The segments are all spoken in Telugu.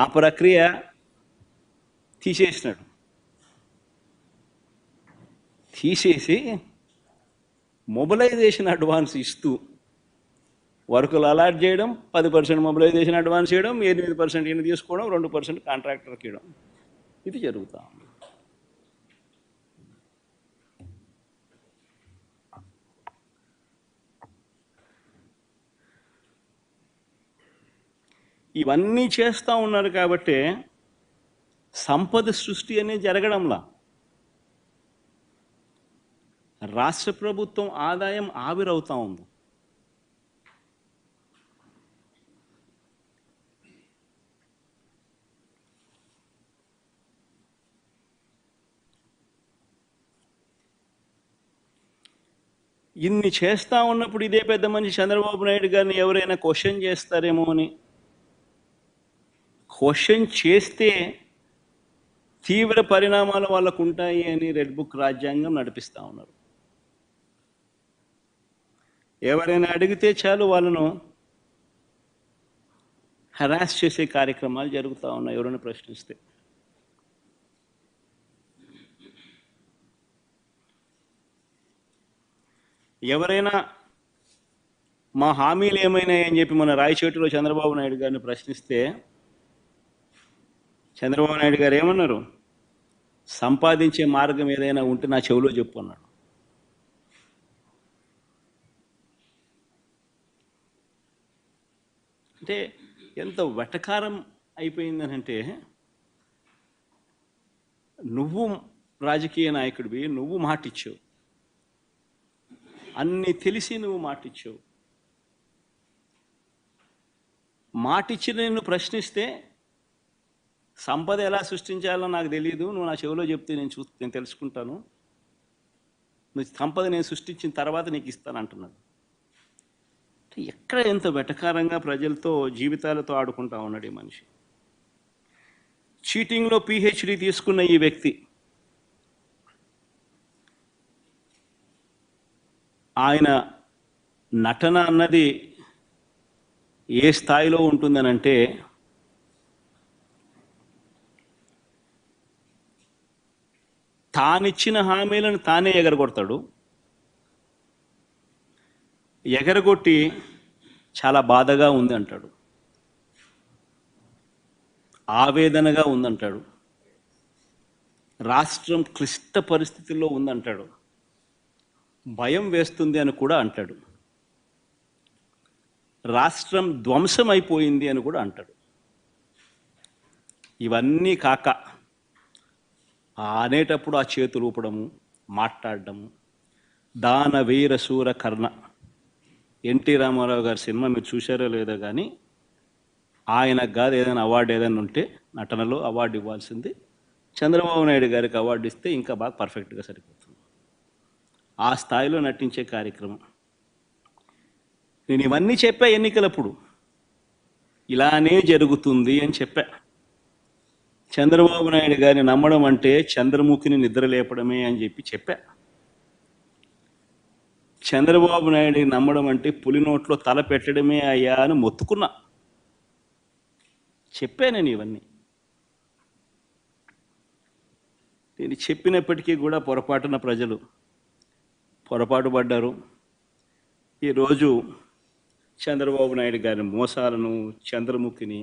ఆ ప్రక్రియ తీసేసినాడు. తీసేసి మొబిలైజేషన్ అడ్వాన్స్ ఇస్తూ వర్కులు అలాట్ చేయడం, 10% మొబిలైజేషన్ అడ్వాన్స్ చేయడం, 8% ఈయన తీసుకోవడం, 2% కాంట్రాక్టర్కి ఇవ్వడం. ఇది జరుగుతా ఉంది. ఇవన్నీ చేస్తూ ఉన్నారు కాబట్టి సంపద సృష్టి అనేది జరగడంలా. రాష్ట్ర ప్రభుత్వం ఆదాయం ఆవిరవుతూ ఉంది. ఇన్ని చేస్తూ ఉన్నప్పుడు ఇదే పెద్ద మనిషి చంద్రబాబు నాయుడు గారిని ఎవరైనా క్వశ్చన్ చేస్తారేమో అని, క్వశ్చన్ చేస్తే తీవ్ర పరిణామాలు వాళ్ళకు ఉంటాయి అని రెడ్ బుక్ రాజ్యాంగం నడిపిస్తూ ఉన్నారు. ఎవరైనా అడిగితే చాలు వాళ్ళను హరాస్ చేసే కార్యక్రమాలు జరుగుతూ ఉన్నాయి ఎవరైనా ప్రశ్నిస్తే. ఎవరైనా మా హామీలు ఏమైనాయని చెప్పి మన రాయచోటిలో చంద్రబాబు నాయుడు గారిని ప్రశ్నిస్తే చంద్రబాబు నాయుడు గారు ఏమన్నారు? సంపాదించే మార్గం ఏదైనా ఉంటే నా చెవిలో చెప్పు అన్నాడు. అంటే ఎంత వెటకారం అయిపోయిందనంటే, నువ్వు రాజకీయ నాయకుడివి, నువ్వు మాటిచ్చావు, అన్ని తెలిసి నువ్వు మాటిచ్చావు, మాటిచ్చిన నిన్ను ప్రశ్నిస్తే సంపద ఎలా సృష్టించాలో నాకు తెలియదు, నువ్వు నా చెవిలో చెప్తే నేను తెలుసుకుంటాను, నువ్వు సంపద నేను సృష్టించిన తర్వాత నీకు ఇస్తాను అంటున్నాడు. ఎక్కడ ఎంత వెటకారంగా ప్రజలతో జీవితాలతో ఆడుకుంటా ఉన్నాడు ఈ మనిషి. చీటింగ్లో PhD తీసుకున్న ఈ వ్యక్తి ఆయన నటన అన్నది ఏ స్థాయిలో ఉంటుందనంటే, తానిచ్చిన హామీలను తానే ఎగరగొడతాడు. ఎగరగొట్టి చాలా బాధగా ఉంది అంటాడు, ఆవేదనగా ఉందంటాడు, రాష్ట్రం క్లిష్ట పరిస్థితుల్లో ఉందంటాడు, భయం వేస్తుంది అని కూడా అంటాడు, రాష్ట్రం ధ్వంసం అయిపోయింది అని కూడా అంటాడు. ఇవన్నీ కాక అనేటప్పుడు ఆ చేతులు ఊపడము, మాట్లాడడము, దాన వీర శూర కర్ణ, ఎన్టీ రామారావు గారి సినిమా మీరు చూశారో లేదో కానీ ఆయనకు కాదు ఏదైనా అవార్డు ఏదైనా ఉంటే నటనలో అవార్డు ఇవ్వాల్సింది, చంద్రబాబు నాయుడు గారికి అవార్డు ఇస్తే ఇంకా బాగా పర్ఫెక్ట్గా సరిపోతుంది. ఆ స్థాయిలో నటించే కార్యక్రమం. నేను ఇవన్నీ చెప్పా ఎన్నికలప్పుడు, ఇలానే జరుగుతుంది అని చెప్పా. చంద్రబాబు నాయుడు గారిని నమ్మడం అంటే చంద్రముఖిని నిద్ర లేపడమే అని చెప్పా. చంద్రబాబు నాయుడిని నమ్మడం అంటే పులి నోట్లో తల పెట్టడమే అయ్యా అని మొత్తుకున్నా. చెప్పా నేను ఇవన్నీ. నేను చెప్పినప్పటికీ కూడా పొరపాటున ప్రజలు పొరపాటు పడ్డారు. ఈరోజు చంద్రబాబు నాయుడు గారి మోసాలను, చంద్రముఖిని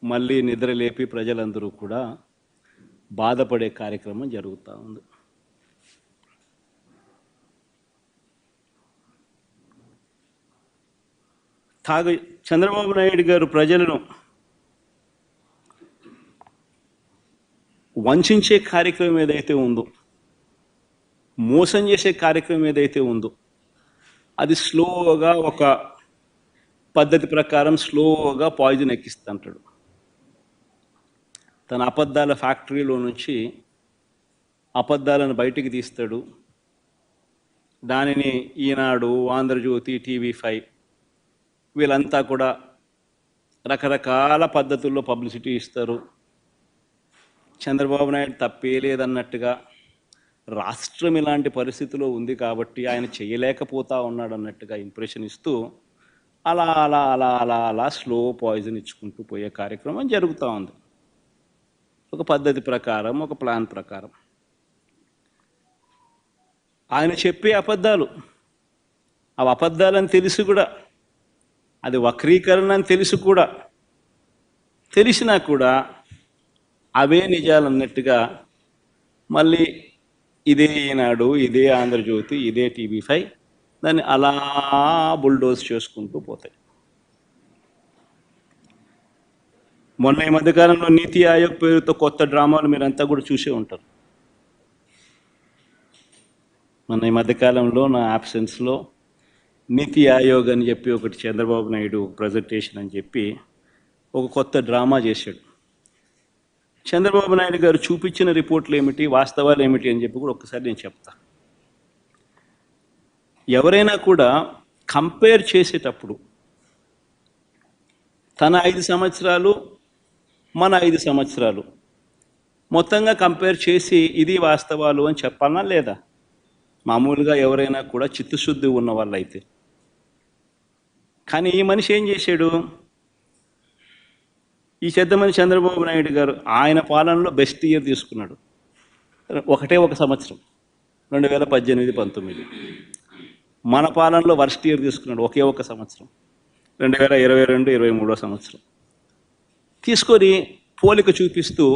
మళ్ళీ నిద్రలేపి ప్రజలందరూ కూడా బాధపడే కార్యక్రమం జరుగుతూ ఉంది. చంద్రబాబు నాయుడు గారు ప్రజలను వంచే కార్యక్రమం ఏదైతే ఉందో, మోసం చేసే కార్యక్రమం ఏదైతే ఉందో, అది స్లోగా ఒక పద్ధతి ప్రకారం స్లోగా పాయిజన్ ఎక్కిస్తుంటాడు. తన అబద్ధాల ఫ్యాక్టరీలో నుంచి అబద్ధాలను బయటికి తీస్తాడు. దానిని ఈనాడు, ఆంధ్రజ్యోతి, TV5 వీళ్ళంతా కూడా రకరకాల పద్ధతుల్లో పబ్లిసిటీ ఇస్తారు. చంద్రబాబు నాయుడు తప్పే లేదన్నట్టుగా, రాష్ట్రం ఇలాంటి పరిస్థితిలో ఉంది కాబట్టి ఆయన చేయలేకపోతా ఉన్నాడు అన్నట్టుగా ఇంప్రెషన్ ఇస్తూ అలా అలా అలా అలా అలా స్లో పాయిజన్ ఇచ్చుకుంటూ పోయే కార్యక్రమం జరుగుతూ ఉంది. ఒక పద్ధతి ప్రకారం, ఒక ప్లాన్ ప్రకారం. ఆయన చెప్పే అబద్ధాలు, అవి అబద్ధాలని తెలిసి కూడా, అది వక్రీకరణ అని తెలిసి కూడా, తెలిసినా కూడా అవే నిజాలు అన్నట్టుగా మళ్ళీ ఇదే ఈనాడు, ఇదే ఆంధ్రజ్యోతి, ఇదే టీవీ5 దాన్ని అలా బుల్డోజ్ చేసుకుంటూ పోతాయి. మొన్న ఈ మధ్యకాలంలో నీతి ఆయోగ్ పేరుతో కొత్త డ్రామాలు మీరంతా కూడా చూసే ఉంటారు. మొన్న ఈ మధ్యకాలంలో నా యాబ్సెన్స్లో నీతి ఆయోగ్ అని చెప్పి ఒకటి చంద్రబాబు నాయుడు ప్రజెంటేషన్ అని చెప్పి ఒక కొత్త డ్రామా చేశాడు. చంద్రబాబు నాయుడు గారు చూపించిన రిపోర్ట్లు ఏమిటి, వాస్తవాలు ఏమిటి అని చెప్పి కూడా ఒక్కసారి నేను చెప్తా. ఎవరైనా కూడా కంపేర్ చేసేటప్పుడు తన 5 సంవత్సరాలు, మన 5 సంవత్సరాలు మొత్తంగా కంపేర్ చేసి ఇది వాస్తవాలు అని చెప్పాలనా లేదా? మామూలుగా ఎవరైనా కూడా చిత్తశుద్ధి ఉన్న వాళ్ళైతే. కానీ ఈ మనిషి ఏం చేశాడు? ఈ చెద్దమని చంద్రబాబు నాయుడు గారు ఆయన పాలనలో బెస్ట్ ఇయర్ తీసుకున్నాడు. ఒకటే ఒక సంవత్సరం, 2018-19. మన పాలనలో వర్స్ట్ ఇయర్ తీసుకున్నాడు, ఒకే ఒక సంవత్సరం, 2022-23 సంవత్సరం. తీసుకొని పోలిక చూపిస్తూ